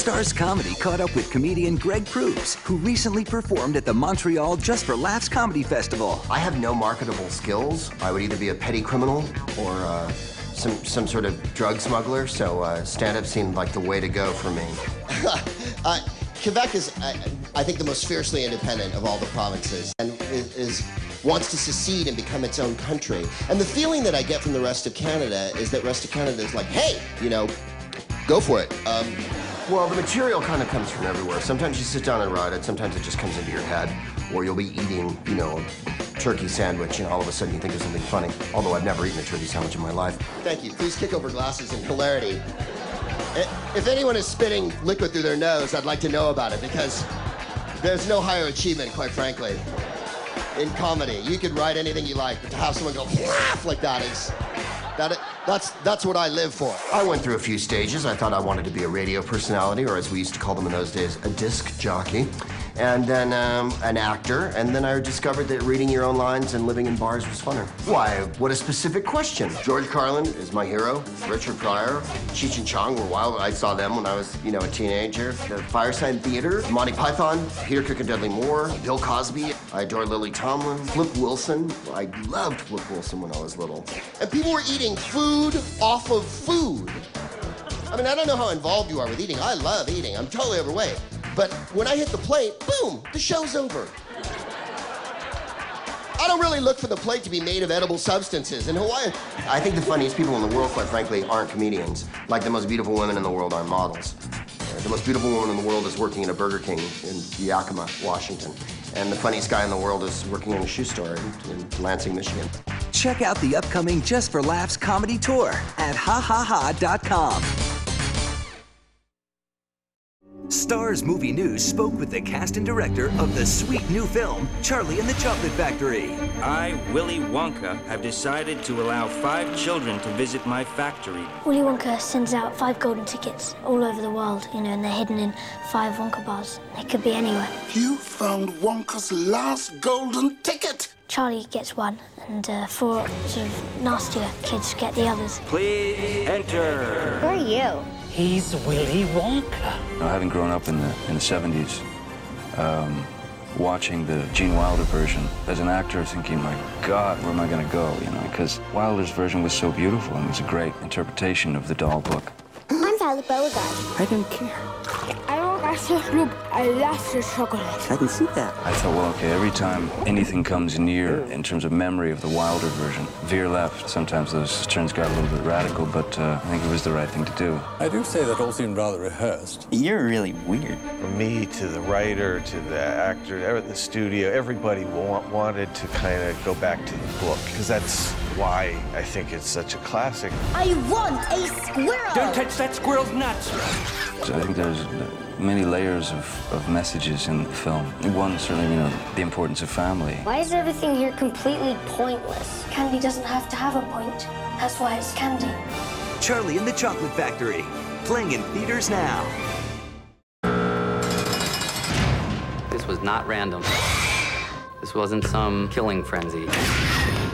Starz Comedy caught up with comedian Greg Proops, who recently performed at the Montreal Just for Laughs Comedy Festival. I have no marketable skills. I would either be a petty criminal or some sort of drug smuggler, so stand-up seemed like the way to go for me. Quebec is, I think, the most fiercely independent of all the provinces, and wants to secede and become its own country. And the feeling that I get from the rest of Canada is that rest of Canada is like, hey, you know, go for it. Well, the material kind of comes from everywhere. Sometimes you sit down and write it, sometimes it just comes into your head, or you'll be eating, you know, a turkey sandwich, and all of a sudden you think of something funny, although I've never eaten a turkey sandwich in my life. Thank you. Please kick over glasses in hilarity. If anyone is spitting liquid through their nose, I'd like to know about it, because there's no higher achievement, quite frankly, in comedy. You could write anything you like, but to have someone go laugh like that is... That's what I live for. I went through a few stages. I thought I wanted to be a radio personality, or as we used to call them in those days, a disc jockey. And then an actor, and then I discovered that reading your own lines and living in bars was funner. Why, what a specific question. George Carlin is my hero. Richard Pryor, Cheech and Chong were wild. I saw them when I was, you know, a teenager. The Fireside Theater, Monty Python, Peter Cook and Dudley Moore, Bill Cosby. I adore Lily Tomlin, Flip Wilson. I loved Flip Wilson when I was little. And people were eating food off of food. I mean, I don't know how involved you are with eating. I love eating. I'm totally overweight. But when I hit the plate, boom, the show's over. I don't really look for the plate to be made of edible substances. In Hawaii, I think the funniest people in the world, quite frankly, aren't comedians. Like the most beautiful women in the world aren't models. The most beautiful woman in the world is working in a Burger King in Yakima, Washington. And the funniest guy in the world is working in a shoe store in Lansing, Michigan. Check out the upcoming Just for Laughs comedy tour at hahaha.com. Starz Movie News spoke with the cast and director of the sweet new film, Charlie and the Chocolate Factory. I, Willy Wonka, have decided to allow 5 children to visit my factory. Willy Wonka sends out 5 golden tickets all over the world, you know, and they're hidden in 5 Wonka bars. They could be anywhere. You found Wonka's last golden ticket? Charlie gets one, and 4 sort of nastier kids get the others. Please enter. Who are you? He's Willy Wonka. Having grown up in the 70s, watching the Gene Wilder version, as an actor thinking, my God, where am I going to go? You know, because Wilder's version was so beautiful and it was a great interpretation of the doll book. I'm Tyler Beauregard. I don't care. I don't look, I love the chocolate. I can see that. I thought, well, okay, every time anything comes near in terms of memory of the Wilder version, veer left. Sometimes those turns got a little bit radical, but I think it was the right thing to do. I do say that all seemed rather rehearsed. You're really weird. From me to the writer to the actor, the studio, everybody wanted to kind of go back to the book, because that's why I think it's such a classic. I want a squirrel! Don't touch that squirrel's nuts! So I think there's many layers of messages in the film. One, certainly, you know, the importance of family. Why is everything here completely pointless? Candy doesn't have to have a point. That's why it's candy. Charlie and the Chocolate Factory, playing in theaters now. This was not random. This wasn't some killing frenzy.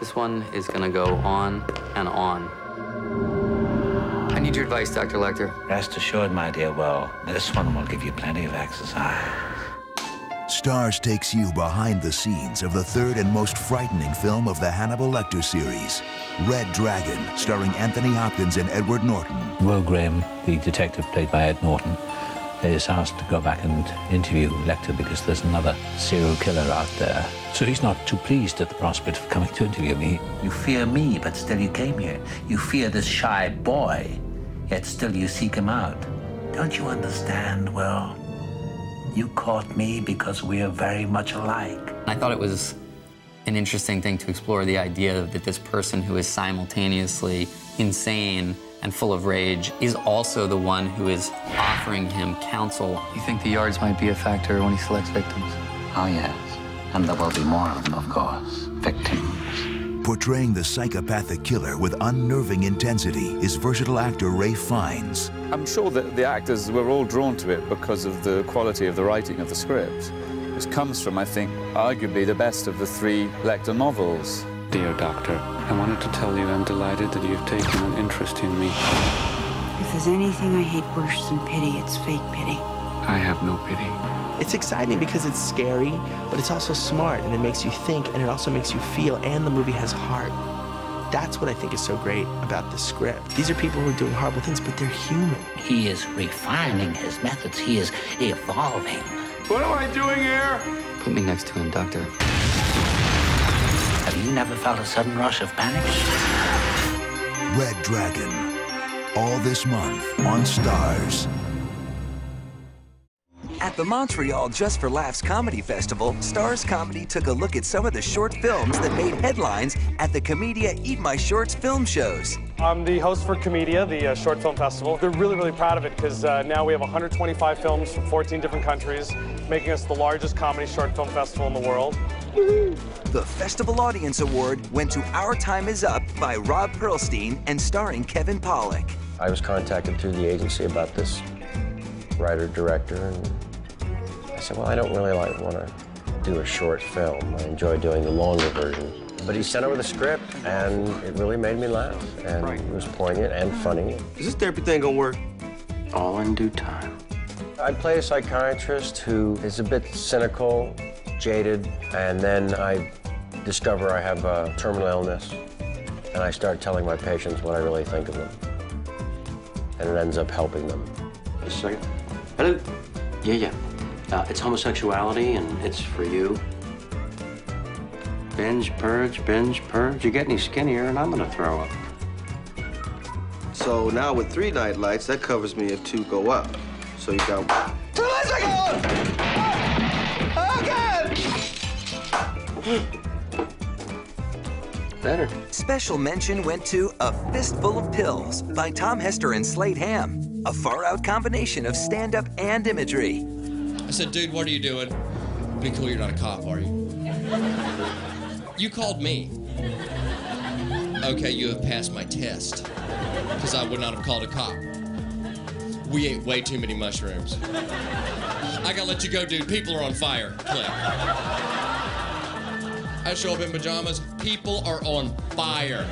This one is gonna go on and on. I need your advice, Dr. Lecter. Rest assured, my dear, well, this one will give you plenty of exercise. Starz takes you behind the scenes of the 3rd and most frightening film of the Hannibal Lecter series, Red Dragon, starring Anthony Hopkins and Edward Norton. Will Graham, the detective played by Ed Norton, is asked to go back and interview Lecter because there's another serial killer out there. So he's not too pleased at the prospect of coming to interview me. You fear me, but still you came here. You fear this shy boy, yet still you seek him out. Don't you understand, Will? You caught me because we are very much alike. I thought it was an interesting thing to explore, the idea that this person who is simultaneously insane and full of rage is also the one who is offering him counsel. You think the yards might be a factor when he selects victims? Oh, yes. And there will be more of them, of course. Victims. Portraying the psychopathic killer with unnerving intensity is versatile actor Ralph Fiennes. I'm sure that the actors were all drawn to it because of the quality of the writing of the script, which comes from, I think, arguably the best of the 3 Lecter novels. Dear Doctor, I wanted to tell you I'm delighted that you've taken an interest in me. You there's anything I hate worse than pity, it's fake pity. I have no pity. It's exciting because it's scary, but it's also smart, and it makes you think, and it also makes you feel, and the movie has heart. That's what I think is so great about this script. These are people who are doing horrible things, but they're human. He is refining his methods. He is evolving. What am I doing here? Put me next to him, Doctor. Have you never felt a sudden rush of panic? Red Dragon, all this month on Starz. At the Montreal Just for Laughs Comedy Festival, Starz Comedy took a look at some of the short films that made headlines at the Comedia Eat My Shorts film shows. I'm the host for Comedia, the short film festival. They're really, really proud of it because now we have 125 films from 14 different countries, making us the largest comedy short film festival in the world. The Festival Audience Award went to Our Time Is Up by Rob Perlstein and starring Kevin Pollak. I was contacted through the agency about this writer-director, and I said, well, I don't really want to do a short film. I enjoy doing the longer version. But he sent over the script, and it really made me laugh. And it was poignant and funny. Is this therapy thing gonna work? All in due time. I play a psychiatrist who is a bit cynical, jaded, and then I discover I have a terminal illness, and I start telling my patients what I really think of them. And it ends up helping them. Just a second. Hello? Yeah. It's homosexuality, and it's for you. Binge, purge, binge, purge. You get any skinnier, and I'm gonna throw up. So now with 3 night lights, that covers me if 2 go up. So you got 2 lights are going! Oh, God! Better. Special mention went to A Fistful of Pills by Tom Hester and Slade Ham, a far-out combination of stand-up and imagery. I said, dude, what are you doing? Be cool, you're not a cop, are you? You called me. Okay, you have passed my test, because I would not have called a cop. We ate way too many mushrooms. I gotta let you go, dude. People are on fire. Click. I show up in pajamas. People are on fire.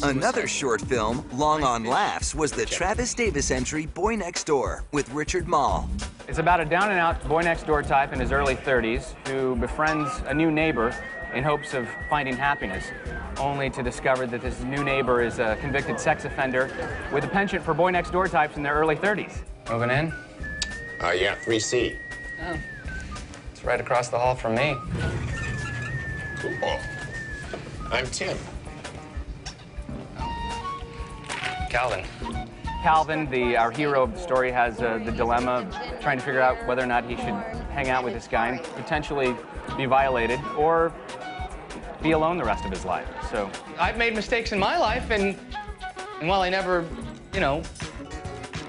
Another short film, long on laughs, was the Travis Davis entry Boy Next Door with Richard Mall. It's about a down-and-out boy-next-door type in his early 30s who befriends a new neighbor in hopes of finding happiness, only to discover that this new neighbor is a convicted sex offender with a penchant for boy-next-door types in their early 30s. Moving in? Yeah, 3C. Oh, it's right across the hall from me. Cool. I'm Tim. Calvin. Calvin, our hero of the story, has the dilemma of trying to figure out whether or not he should hang out with this guy and potentially be violated or be alone the rest of his life. So I've made mistakes in my life, and while I never,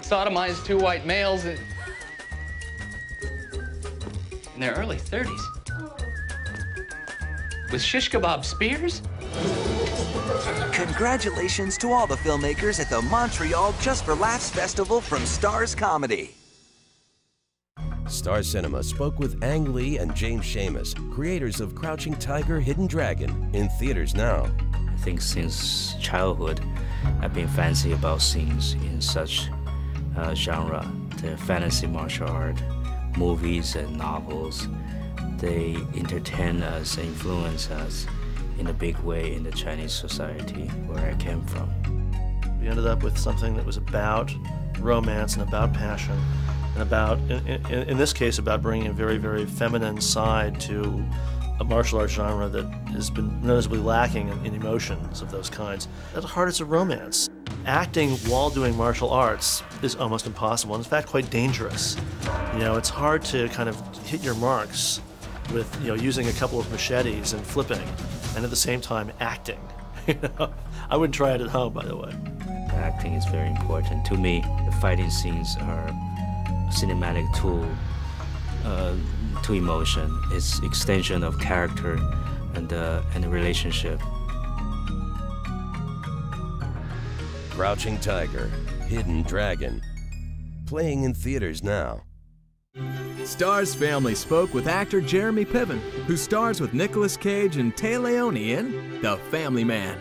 sodomized 2 white males in their early 30s with shish kebab spears. Congratulations to all the filmmakers at the Montreal Just for Laughs Festival from Starz Comedy. Starz Cinema spoke with Ang Lee and James Seamus, creators of Crouching Tiger, Hidden Dragon, in theaters now. I think since childhood, I've been fancy about scenes in such genre. The fantasy martial art, movies and novels, they entertain us, influence us in a big way in the Chinese society where I came from. We ended up with something that was about romance and about passion, and about, in this case, about bringing a very, very feminine side to a martial arts genre that has been noticeably lacking in emotions of those kinds. At the heart, it's a romance. Acting while doing martial arts is almost impossible, and in fact, quite dangerous. It's hard to kind of hit your marks with, using a couple of machetes and flipping, and at the same time acting. I wouldn't try it at home, by the way. Acting is very important. To me, the fighting scenes are a cinematic tool to emotion. It's extension of character and the relationship. Crouching Tiger, Hidden Dragon, playing in theaters now. Starz family spoke with actor Jeremy Piven, who stars with Nicolas Cage and Tay Leone in The Family Man.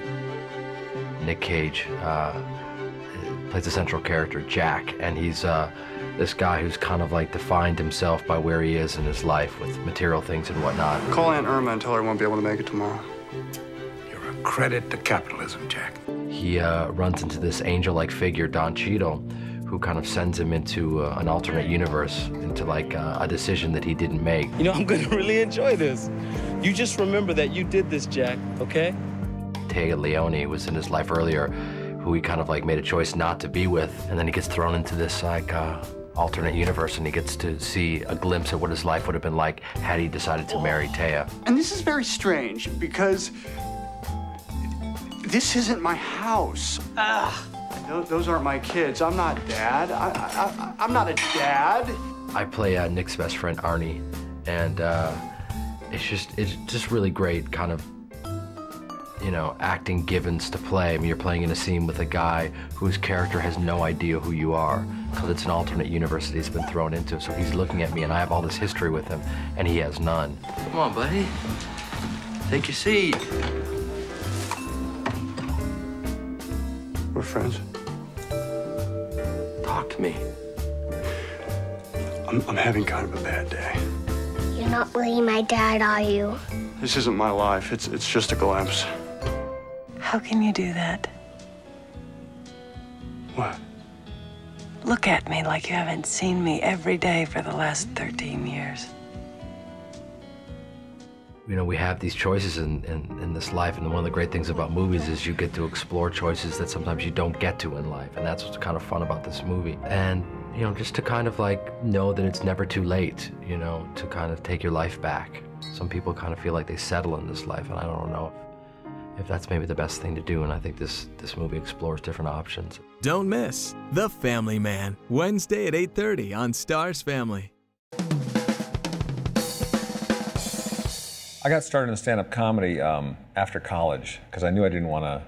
Nick Cage plays the central character, Jack, and he's this guy who's kind of like defined himself by where he is in his life with material things and whatnot. Call Aunt Irma and tell her I won't be able to make it tomorrow. You're a credit to capitalism, Jack. He runs into this angel-like figure, Don Cheadle, who kind of sends him into an alternate universe, into like a decision that he didn't make. You know, I'm gonna really enjoy this. You just remember that you did this, Jack, okay? Taya Leone was in his life earlier, who he kind of like made a choice not to be with, and then he gets thrown into this like alternate universe, and he gets to see a glimpse of what his life would have been like had he decided to marry Taya. And this is very strange because this isn't my house. Those aren't my kids. I'm not Dad. I'm not a dad. I play Nick's best friend, Arnie, and it's just really great kind of, you know, acting givens to play. I mean, you're playing in a scene with a guy whose character has no idea who you are because it's an alternate universe that he's been thrown into. So he's looking at me and I have all this history with him and he has none. Come on, buddy. Take your seat. We're friends. Talk to me. I'm having kind of a bad day. You're not really my dad, are you? This isn't my life. It's just a glimpse. How can you do that? What? Look at me like you haven't seen me every day for the last 13 years. You know, we have these choices in this life, and one of the great things about movies is you get to explore choices that sometimes you don't get to in life, and that's what's kind of fun about this movie. And, you know, just to kind of like know that it's never too late, you know, to kind of take your life back. Some people kind of feel like they settle in this life, and I don't know if that's maybe the best thing to do, and I think this movie explores different options. Don't miss The Family Man, Wednesday at 8:30 on Starz Family. I got started in stand-up comedy after college because I knew I didn't want to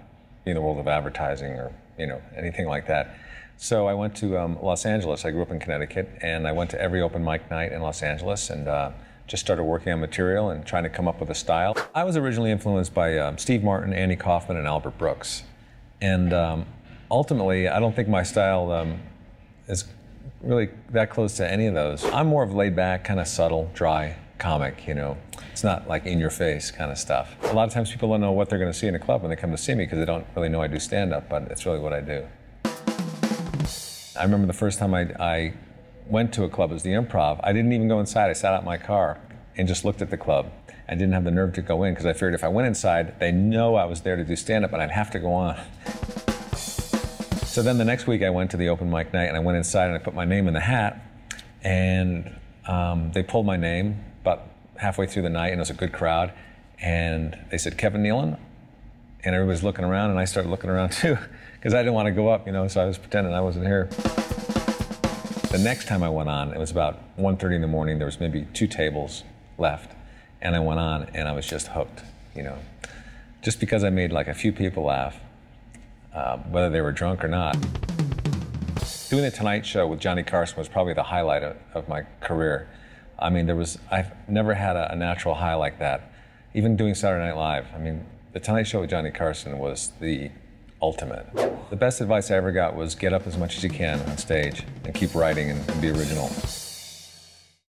be in the world of advertising or, you know, anything like that. So I went to Los Angeles. I grew up in Connecticut, and I went to every open mic night in Los Angeles and just started working on material and trying to come up with a style. I was originally influenced by Steve Martin, Andy Kaufman, and Albert Brooks. And ultimately, I don't think my style is really that close to any of those. I'm more of laid-back, kind of subtle, dry comic, you know. It's not like in-your-face kind of stuff. A lot of times people don't know what they're going to see in a club when they come to see me because they don't really know I do stand-up, but it's really what I do. I remember the first time I went to a club, it was the Improv. I didn't even go inside. I sat out in my car and just looked at the club. I didn't have the nerve to go in because I figured if I went inside, they know I was there to do stand-up and I'd have to go on. So then the next week I went to the open mic night and I went inside and I put my name in the hat, and they pulled my name about halfway through the night, and it was a good crowd, and they said, "Kevin Nealon?" And everybody's looking around, and I started looking around too because I didn't want to go up, you know, so I was pretending I wasn't here. The next time I went on, it was about 1:30 in the morning. There was maybe 2 tables left, and I went on, and I was just hooked, you know, just because I made like a few people laugh, whether they were drunk or not. Doing the Tonight Show with Johnny Carson was probably the highlight of my career. I mean, I've never had a natural high like that. Even doing Saturday Night Live, I mean, the Tonight Show with Johnny Carson was the ultimate. The best advice I ever got was get up as much as you can on stage and keep writing and be original.